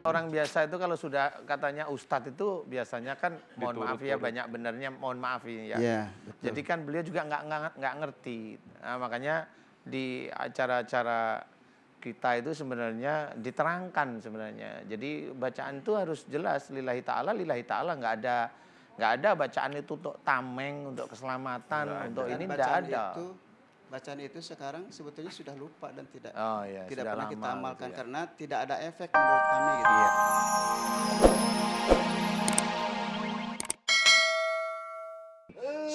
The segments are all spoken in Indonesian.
orang biasa itu kalau sudah katanya ustadz itu biasanya kan mohon maaf ya banyak benernya mohon maaf ya. Iya, betul. Jadi kan beliau juga nggak ngerti. Nah, makanya di acara-acara kita itu sebenarnya diterangkan sebenarnya. Jadi bacaan itu harus jelas lillahi ta'ala nggak ada bacaan itu untuk tameng, untuk keselamatan, untuk ini nggak ada. Bacaan itu sekarang sebetulnya sudah lupa dan tidak Ya, tidak pernah kita amalkan gitu ya. karena tidak ada efek menurut kami gitu. Iya.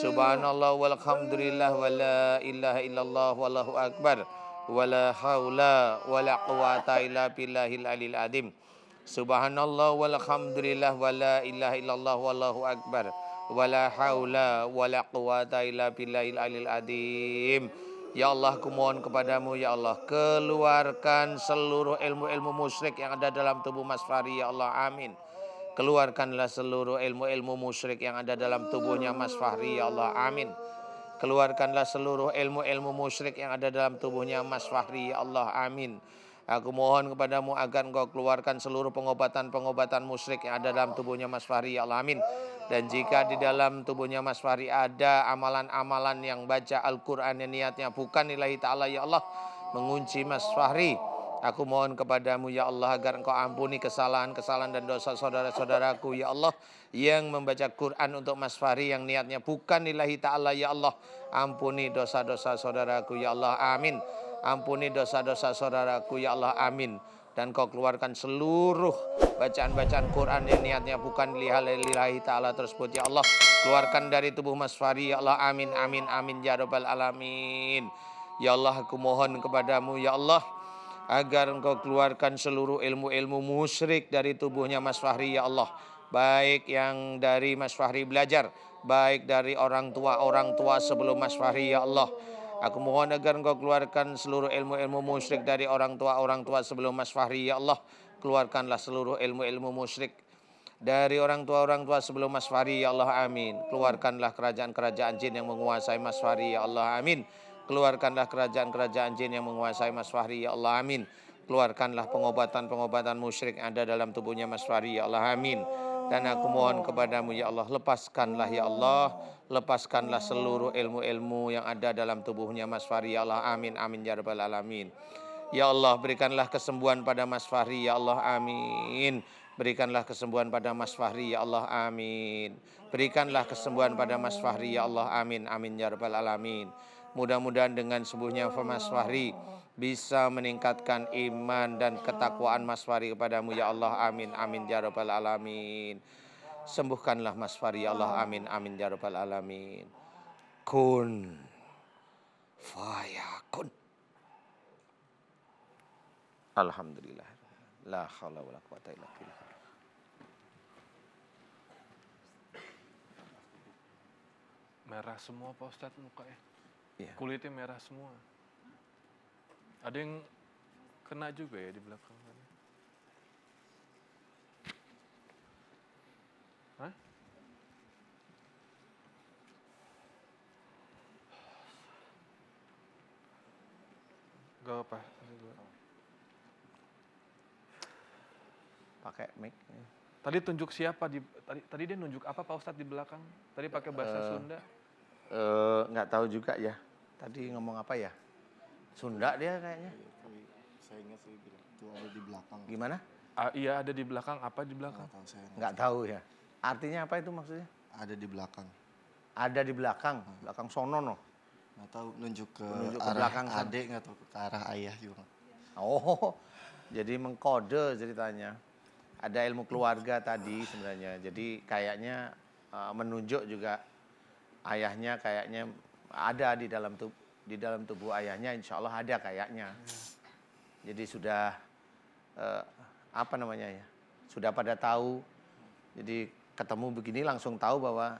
Subhanallah walhamdulillah wala ilaha illallah wallahu akbar wala haula wala quwata illa billahil alil adim. Subhanallah walhamdulillah wala ilaha illallah wallahu akbar wala haula wala quwata illa billahil alil adim. Ya Allah, kumohon kepadamu ya Allah, keluarkan seluruh ilmu-ilmu musyrik yang ada dalam tubuh Mas Fahri ya Allah, amin. Keluarkanlah seluruh ilmu-ilmu musyrik yang ada dalam tubuhnya Mas Fahri ya Allah, amin. Keluarkanlah seluruh ilmu-ilmu musyrik yang ada dalam tubuhnya Mas Fahri ya Allah, amin. Aku mohon kepadamu agar engkau keluarkan seluruh pengobatan-pengobatan musyrik yang ada dalam tubuhnya Mas Fahri ya Allah, amin. Dan jika di dalam tubuhnya Mas Fahri ada amalan-amalan yang baca Al-Quran yang niatnya bukan lillahi ta'ala ya Allah, mengunci Mas Fahri, aku mohon kepadamu ya Allah agar engkau ampuni kesalahan-kesalahan dan dosa saudara-saudaraku ya Allah yang membaca Quran untuk Mas Fahri yang niatnya bukan lillahi ta'ala ya Allah. Ampuni dosa-dosa saudaraku ya Allah, amin. Ampuni dosa-dosa saudaraku ya Allah, amin. Dan kau keluarkan seluruh bacaan-bacaan Quran yang niatnya bukan lillahi ta'ala tersebut ya Allah. Keluarkan dari tubuh Mas Fahri ya Allah, amin, amin, amin ya rabbal alamin. Ya Allah, aku mohon kepadamu ya Allah agar engkau keluarkan seluruh ilmu-ilmu musyrik dari tubuhnya Mas Fahri ya Allah. Baik yang dari Mas Fahri belajar, baik dari orang tua sebelum Mas Fahri ya Allah. Aku mohon agar engkau keluarkan seluruh ilmu-ilmu musyrik dari orang tua sebelum Mas Fahri ya Allah. Keluarkanlah seluruh ilmu-ilmu musyrik dari orang tua sebelum Mas Fahri ya Allah, amin. Keluarkanlah kerajaan-kerajaan jin yang menguasai Mas Fahri ya Allah, amin. Keluarkanlah kerajaan-kerajaan jin yang menguasai Mas Fahri ya Allah, amin. Keluarkanlah pengobatan-pengobatan musyrik yang ada dalam tubuhnya Mas Fahri ya Allah, amin. Dan aku mohon kepadamu ya Allah, lepaskanlah ya Allah, lepaskanlah seluruh ilmu-ilmu yang ada dalam tubuhnya Mas Fahri ya Allah, amin, amin ya rabbal alamin. Ya Allah, berikanlah kesembuhan pada Mas Fahri ya Allah, amin. Berikanlah kesembuhan pada Mas Fahri ya Allah, amin. Berikanlah kesembuhan pada Mas Fahri ya Allah, amin, amin ya rabbal alamin. Mudah-mudahan dengan sembuhnya Mas Fahri bisa meningkatkan iman dan ketakwaan Mas Fahri kepadamu ya Allah, amin, amin ya rabbal alamin. Sembuhkanlah Mas Fahri ya Allah, amin, amin ya rabbal alamin. Kun fayakun. Alhamdulillah. La haula wala quwata illa billah. Merah semua Pak Ustadz mukanya. Iya. Kulitnya merah semua. Ada yang kena juga ya di belakang. Hah? Gak apa. Pakai mic. Tadi tunjuk siapa tadi dia nunjuk apa Pak Ustadz di belakang? Tadi pakai bahasa Sunda. Nggak tahu juga ya. Tadi ngomong apa ya? Sunda dia kayaknya. Saya ingat sih bilang itu ada di belakang. Gimana? Iya ada di belakang. Apa di belakang? Nggak tahu ya. Artinya apa itu maksudnya? Ada di belakang. Ada di belakang. Belakang sono no. Nggak tahu nunjuk ke arah belakang adik nggak tahu ke arah ayah juga. Oh, jadi mengkode ceritanya. Ada ilmu keluarga tadi sebenarnya. Jadi kayaknya menunjuk juga ayahnya kayaknya ada di dalam tubuh ayahnya, insya Allah ada kayaknya. Jadi sudah apa namanya ya? Sudah pada tahu. Jadi ketemu begini langsung tahu bahwa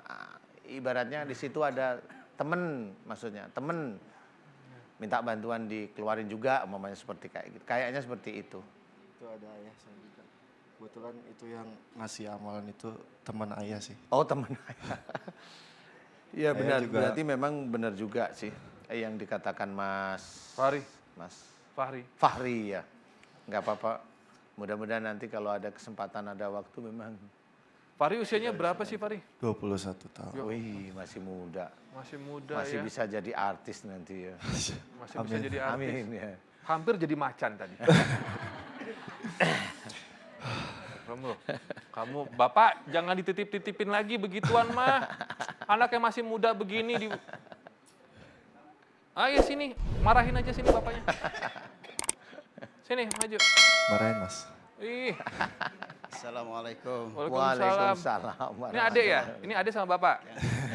ibaratnya di situ ada temen, maksudnya temen minta bantuan dikeluarin juga, umpamanya seperti kayak gitu. Kayaknya seperti itu. Itu ada ayah saya juga. Kebetulan itu yang ngasih amalan itu teman ayah sih. Oh, teman ayah. Iya benar, juga. berarti memang benar juga sih yang dikatakan Mas Fahri. Mas Fahri. Fahri ya. Nggak apa-apa. Mudah-mudahan nanti kalau ada kesempatan, ada waktu memang. Fahri usianya berapa sih Fahri? 21 tahun. Wih, masih muda. Masih muda Masih ya. bisa jadi artis nanti ya. Masih bisa jadi artis. Amin ya. Hampir jadi macan tadi. Kamu, Bapak jangan dititip-titipin lagi begituan mah. Anaknya masih muda begini. Ayo sini, marahin aja sini bapaknya. Sini, maju. Marahin Mas. Ih, Assalamualaikum. Waalaikumsalam. Waalaikumsalam. Ini adek ya? Ini adek sama bapak?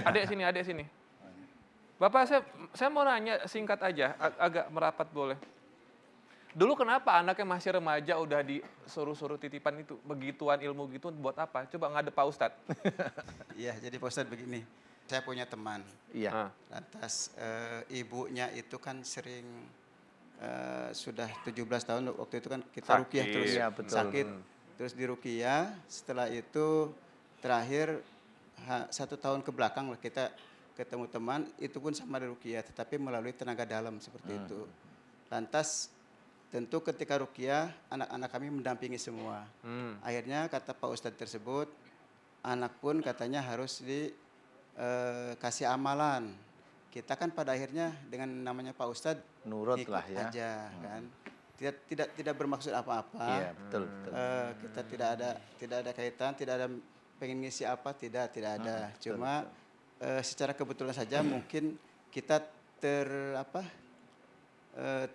Adek sini. Bapak, saya mau nanya singkat aja, agak merapat boleh. Dulu kenapa anaknya masih remaja udah disuruh-suruh titipan itu? Begituan ilmu gitu buat apa? Coba ngadep Pak Ustadz. Iya, jadi Pak Ustadz begini. Saya punya teman. Iya. Lantas ibunya itu kan sering sudah 17 tahun waktu itu kan kita Sakit. ruqyah terus Iya, betul. sakit. Terus di ruqyah, setelah itu terakhir 1 tahun ke belakang lah kita ketemu teman, itu pun sama di ruqyah tetapi melalui tenaga dalam seperti itu. Lantas tentu ketika ruqyah anak-anak kami mendampingi semua. Akhirnya kata Pak Ustadz tersebut, anak pun katanya harus dikasih amalan. Kita kan pada akhirnya dengan namanya Pak Ustadz Nurut ikut lah ya. aja kan. Tidak bermaksud apa-apa. Iya, betul. Kita tidak ada kaitan, tidak ada pengen ngisi apa, tidak ada. Cuma secara kebetulan saja mungkin kita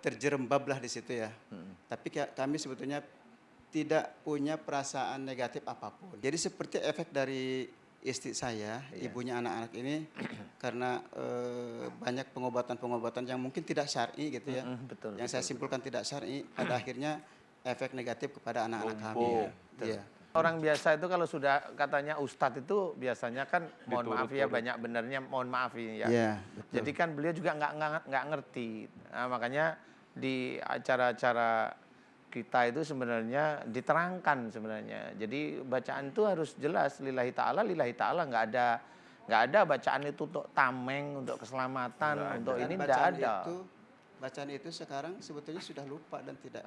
terjerembab lah di situ ya. Tapi kami sebetulnya tidak punya perasaan negatif apapun. Jadi seperti efek dari istri saya, ibunya anak-anak ini, karena banyak pengobatan-pengobatan yang mungkin tidak syar'i gitu ya. Betul. Yang saya simpulkan tidak syar'i, pada akhirnya efek negatif kepada anak-anak kami. Iya. Orang biasa itu kalau sudah katanya ustadz itu biasanya kan mohon maaf ya, banyak benernya mohon maaf ya. Iya, betul. Jadi kan beliau juga nggak ngerti. Nah, makanya di acara-acara kita itu sebenarnya diterangkan sebenarnya. Jadi bacaan itu harus jelas lillahi ta'ala, nggak ada bacaan itu untuk tameng, untuk keselamatan, untuk ini tidak ada. Bacaan itu sekarang sebetulnya sudah lupa dan tidak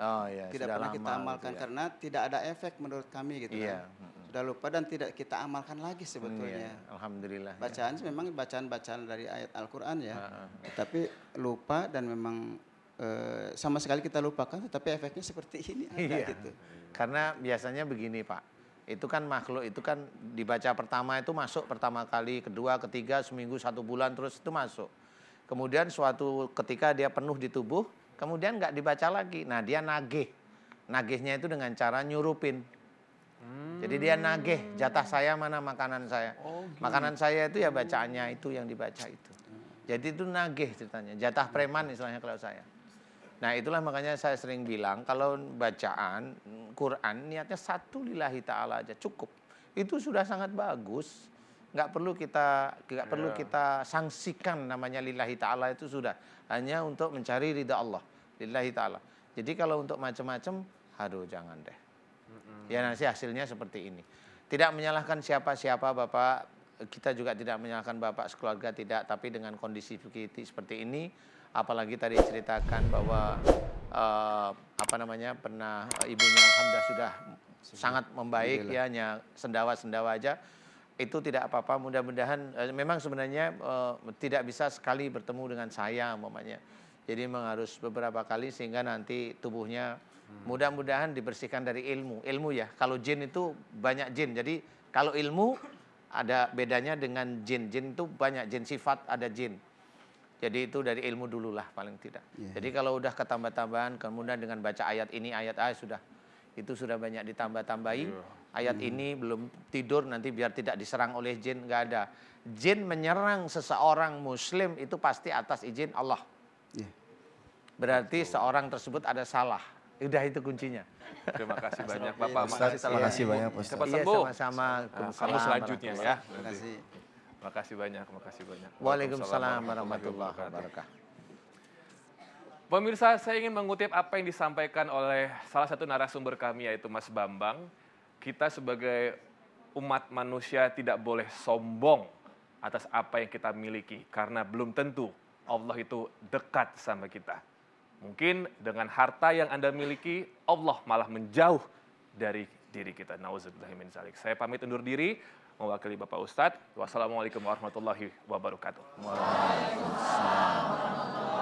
sudah pernah kita lama amalkan gitu ya. karena tidak ada efek menurut kami gitu Iya. kan. Sudah lupa dan tidak kita amalkan lagi sebetulnya. Alhamdulillah. Bacaan memang bacaan-bacaan dari ayat Al-Qur'an ya. Tapi lupa dan memang sama sekali kita lupakan, tetapi efeknya seperti ini ada gitu. Karena biasanya begini Pak, itu kan makhluk itu kan dibaca pertama itu masuk pertama kali, kedua, ketiga, seminggu, 1 bulan terus itu masuk. Kemudian suatu ketika dia penuh di tubuh, kemudian nggak dibaca lagi. Nah dia nagih, nagihnya itu dengan cara nyurupin. Jadi dia nagih, jatah saya mana makanan saya. Makanan saya itu ya bacaannya itu yang dibaca itu. Jadi itu nagih ceritanya, jatah preman istilahnya kalau saya. Nah itulah makanya saya sering bilang kalau bacaan Quran niatnya satu lillahi ta'ala aja cukup. Itu sudah sangat bagus. Nggak perlu kita sanksikan namanya lillahi ta'ala, itu sudah hanya untuk mencari ridha Allah lillahi ta'ala. Jadi kalau untuk macam-macam, aduh jangan deh. Ya nanti hasilnya seperti ini. Tidak menyalahkan siapa-siapa Bapak, kita juga tidak menyalahkan Bapak sekeluarga, tidak. Tapi dengan kondisi seperti ini, apalagi tadi ceritakan bahwa pernah ibunya alhamdulillah sudah sangat membaik ya, hanya sendawa-sendawa aja. Itu tidak apa-apa, mudah-mudahan memang sebenarnya tidak bisa sekali bertemu dengan saya umpamanya. Jadi memang harus beberapa kali sehingga nanti tubuhnya mudah-mudahan dibersihkan dari ilmu. Ilmu ya, kalau jin itu banyak jin. Jadi kalau ilmu ada bedanya dengan jin. Jin itu banyak jin, sifat ada jin. Jadi itu dari ilmu dululah paling tidak. Jadi kalau udah ketambah-tambahan kemudian dengan baca ayat ini, ayat sudah. Itu sudah banyak ditambah-tambahi. Ayat ini belum tidur nanti biar tidak diserang oleh jin, nggak ada. Jin menyerang seseorang muslim itu pasti atas izin Allah. Berarti seorang tersebut ada salah. Udah itu kuncinya. Terima kasih banyak Bapak. Terima kasih banyak Pak Ustadz. Cepat Iya sembuh. sama-sama. Kamu selanjutnya ya. Terima kasih. Makasih banyak. Waalaikumsalam warahmatullahi wabarakatuh. Pemirsa, saya ingin mengutip apa yang disampaikan oleh salah satu narasumber kami yaitu Mas Bambang. Kita sebagai umat manusia tidak boleh sombong atas apa yang kita miliki karena belum tentu Allah itu dekat sama kita. Mungkin dengan harta yang Anda miliki, Allah malah menjauh dari diri kita. Nauzubillahi min dzalik. Saya pamit undur diri mewakili Bapak Ustadz. Wassalamualaikum warahmatullahi wabarakatuh. Waalaikumsalam.